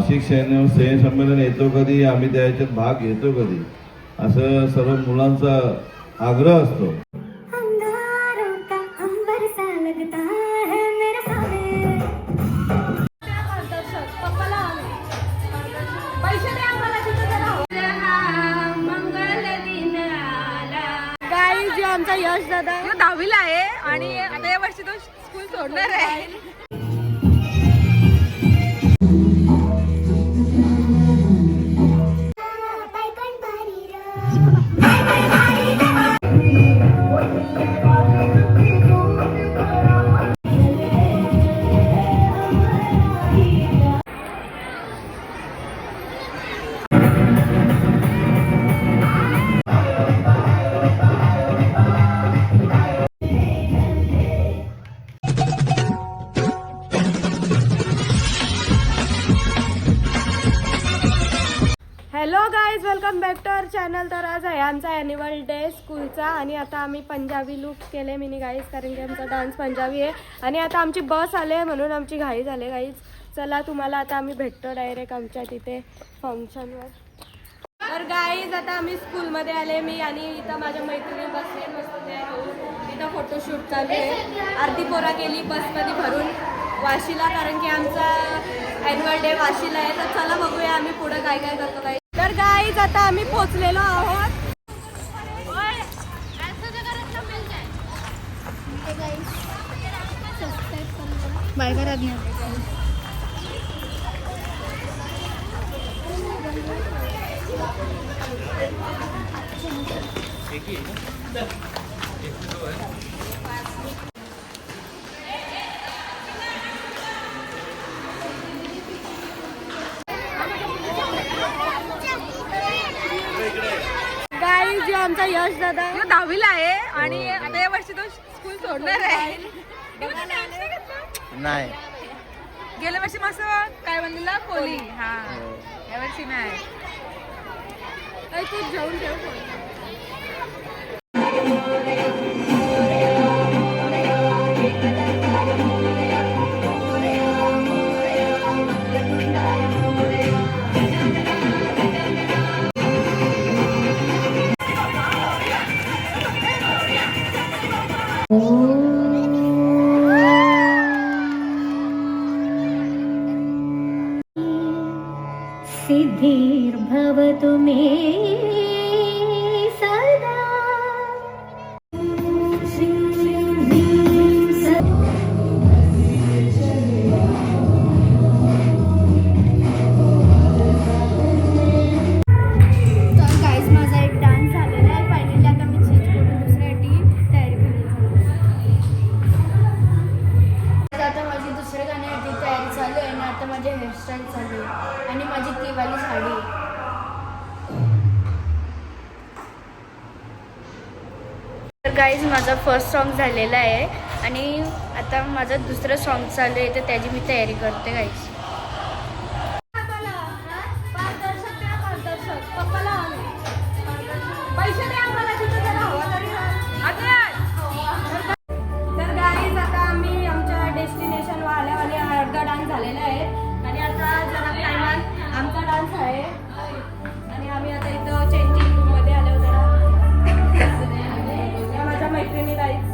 वार्षिक स्नेहसंमेलन येतो कधी, आम्ही त्याच्यात भाग घेतो कधी, असं सर्व मुलांचा आग्रह असतो. आमचा यश दादा 10वीला आहे आणि आता या वर्षी तो स्कूल सोडणार आहे. Hello guys, welcome back to our channel. तर आज आहे आमचा ॲन्युअल डे स्कूलचा आणि आता आम्ही पंजाबी लुक केले मिनी गाईज, कारण की आमचा डान्स पंजाबी आहे. आणि आता आमची बस आले म्हणून आमची घाई झाली गाईज. चला तुम्हाला आता आम्ही भेटतो डायरेक्ट आमच्या तिथे फंक्शनवर. तर गाईज आता आम्ही स्कूलमध्ये आले, मी आणि इथं माझ्या मैत्रिणी बसले मस्त तयार होऊन. इथं फोटोशूट चालू आहे. अर्धी पोरा केली बसमध्ये भरून वाशीला, कारण की आमचा ॲन्युअल डे वाशीला आहे. तर चला बघूया आम्ही पुढं काय काय करतो गाईज. तर गाईज आता आम्ही पोचलेलो आहोत. बाय करा गाईज आमचा यश दादा 10वीला आहे आणि आता या वर्षी तो स्कूल सोडणार आहे. नाही, गेल्या वर्षी माझं काय म्हणलेला कोली. हा, या वर्षी नाही. तू जाऊन ठेव. सिद्धिर्भवतु मे सदा. गाईज माझा एक डान्स झालेला आहे. फायनली आता मी चेंज करून दुसऱ्यासाठी तयारी करायची. आता माझी दुसऱ्या गाण्यासाठी तयारी चालू आहे आणि आता माझी हेअरस्टाईल चालू आहे आणि माझी ती वाली साडी. तर गाईज माझा फर्स्ट सॉन्ग झालेला आहे आणि आता माझं दुसरं सॉन्ग चालू आहे, तर त्याची मी तयारी करते गाईज. तर गाईज आता आम्ही आमच्या डेस्टिनेशनवर आल्यावाले अर्धा डान्स झालेला आहे आणि आता जरा टायमात आमचा डान्स आहे आणि आम्ही आता इथं चेंजिंग रूममध्ये आलो. जरा माझ्या मैत्रिणी गाईज.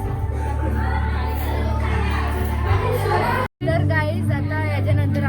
तर गाईज आता याच्यानंतर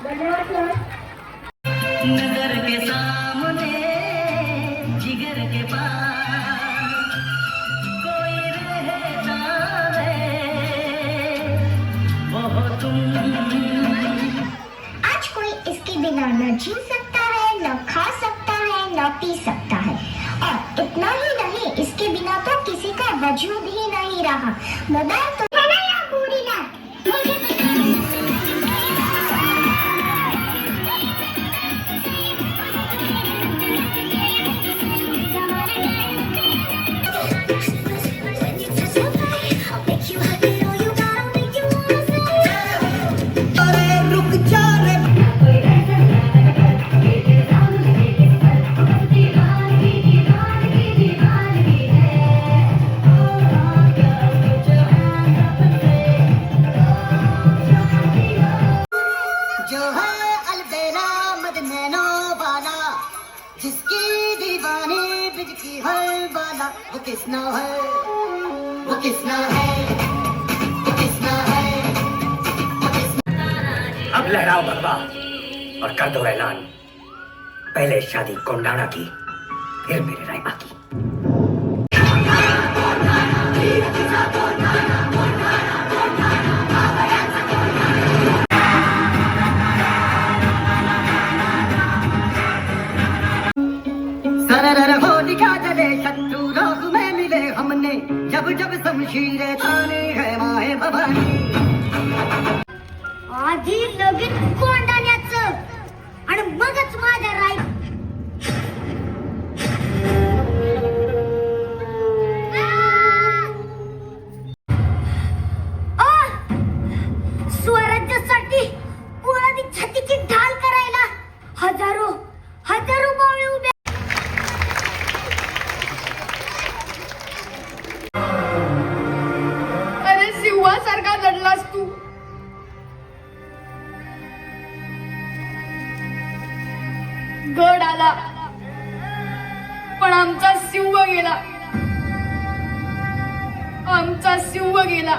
धन्यवाद सर. नजर के सामने जिगर के पास कोई रहता है वो तुम. आज कोई इसके बिना न जी सकता है, न खा सकता है, न पी सकता है, और इतना ही नहीं, इसके बिना तो किसी का वजूद ही नहीं रहा. मोबाइल तो है ना या पूरी रात. रुक जा रे. जो है अलबेला मद नैनो वाला, जिसकी दीवानी बिजकी हर वाला, वो किसना है, वो किसना है, वो किसना है. अब लहराओ भगवा और कर दो ऐलान. पहले शादी कोंडाना की, फिर मेरे रायमा की. सरर होलिका जले शत्रु राह में मिले हमने, जब जब शमशीरें ताने है माहे भवानी. आधी लगीन कोंडाण्याचं आणि मगच माझ्या राय. स्वराज्यासाठी कोणाची छातीची ढाल करायला हजारो हजारो मावळे उभे. अरे सिंहासारखा लढलास तू. गड आला पण आमचा सिंह गेला, आमचा सिंह गेला.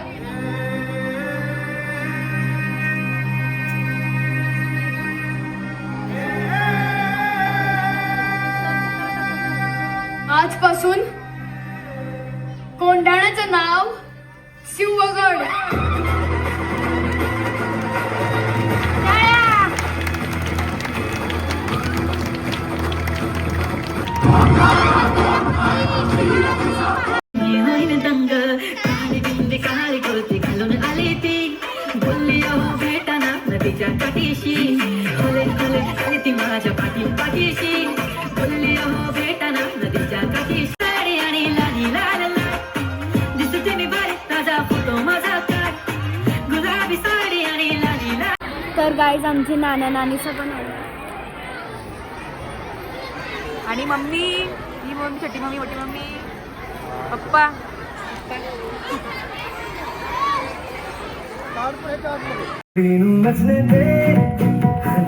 आजपासून कोंढाण्याचं नाव सिंहगड. दंग काळी बिंदी काळी कुर्ती घालून आली ती, बोलली अहो भेटाना नदीच्या काठीशी, हले हले आली ती माझ्या पाठीशी, बोलली अहो भेटाना नदीच्या काठीशी. साडी आणि लाली लाल लाल दिसते मी बारी, ताजा फोटो माझा काढ, गुलाबी साडी आणि लाली लाल. तर गाईज आमची नाना नानीचं पण आलं. आणि मम्मी, ही मम्मी, छोटी मम्मी, मोठी मम्मी, पप्पा. नचने दे,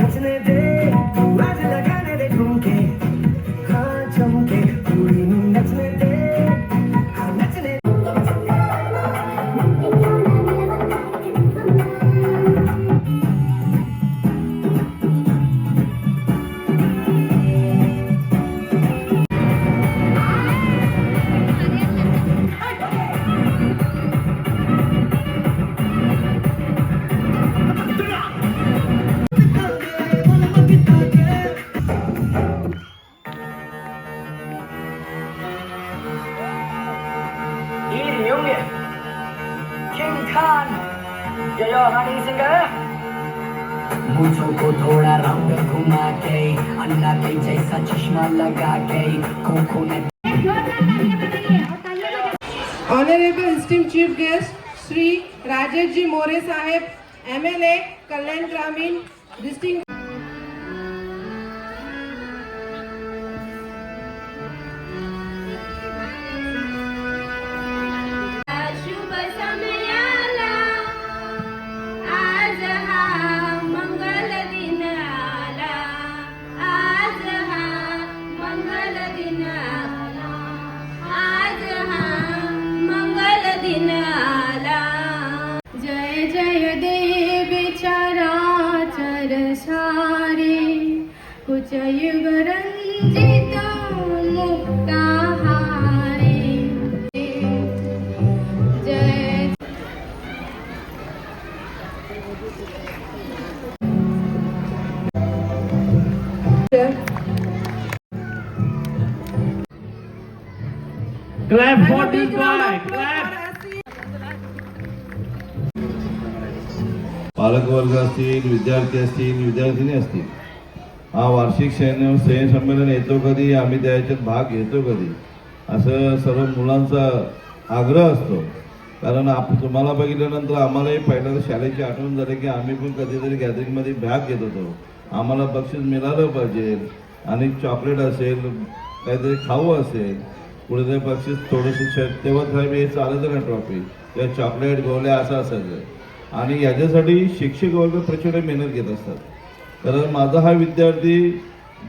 नचने दे, तू आज लगाने दे ठुमके, हाँ चमके, पूरी नचने दे, हाँ नचने. मूंछों को थोड़ा राउंड घुमा के, अन्ना के जैसा चश्मा लगा के, coconut. Honorable esteemed chief guest Shri Rajesh Ji More Saheb, MLA Kalyan Gramin, distinguished. शुभ समयाला आज हा मंगल दिन आला, आज हा मंगल दिन आला, आज हा मंगल दिन आला. जय जय देवी चराचर सारे कुछ युग रंजित मुक्ताहारी जय Clap for this boy. Clap. पालकवर्ग असतील, विद्यार्थी असतील, विद्यार्थिनी असतील, हा वार्षिक संमेलन येतो कधी, आम्ही त्याच्यात भाग घेतो कधी, असं सर्व मुलांचा आग्रह असतो. कारण तुम्हाला बघितल्यानंतर आम्हालाही पहिल्यांदा शाळेची आठवण झाली की आम्ही पण कधीतरी गॅदरिंगमध्ये भाग घेत होतो. आम्हाला बक्षीस मिळालं पाहिजे आणि चॉकलेट असेल, काहीतरी खाऊ असेल, कुठेतरी बक्षीस थोडंसं तेव्हा साहेब हे चालायचं ना ट्रॉफी किंवा चॉकलेट गोळ्या असं असायचं. आणि याच्यासाठी शिक्षक वर्ग प्रचंड मेहनत घेत असतात. कारण माझा हा विद्यार्थी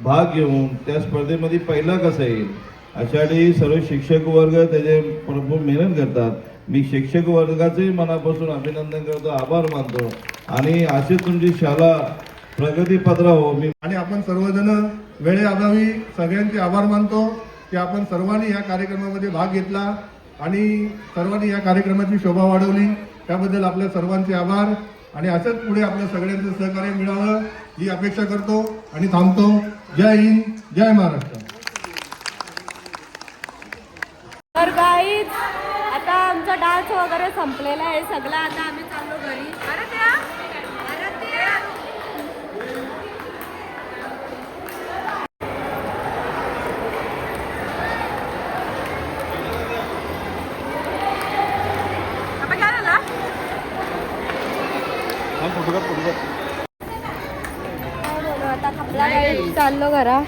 भाग घेऊन त्या स्पर्धेमध्ये पहिला कसा येईल अशासाठी सर्व शिक्षक वर्ग त्याचे भरपूर मेहनत करतात. मी शिक्षक वर्गाचे मनापासून अभिनंदन करतो, आभार मानतो आणि अशीच तुमची शाळा प्रगतीपथावर मी आणि आपण सर्वजण वेळेअभावी सगळ्यांचे आभार मानतो की आपण सर्वांनी या कार्यक्रमामध्ये भाग घेतला आणि सर्वांनी या कार्यक्रमाची शोभा वाढवली. त्याबद्दल आपल्या सर्वांचे आभार आणि असंच पुढे आपल्या सगळ्यांचं सहकार्य मिळावं ही अपेक्षा करतो आणि थांबतो. जय हिंद, जय महाराष्ट्र. तर गाईज आता आमचा डान्स वगैरे संपलेला आहे सगळा. आता आम्ही चाललो घरी. आता खपला चाललो घरा.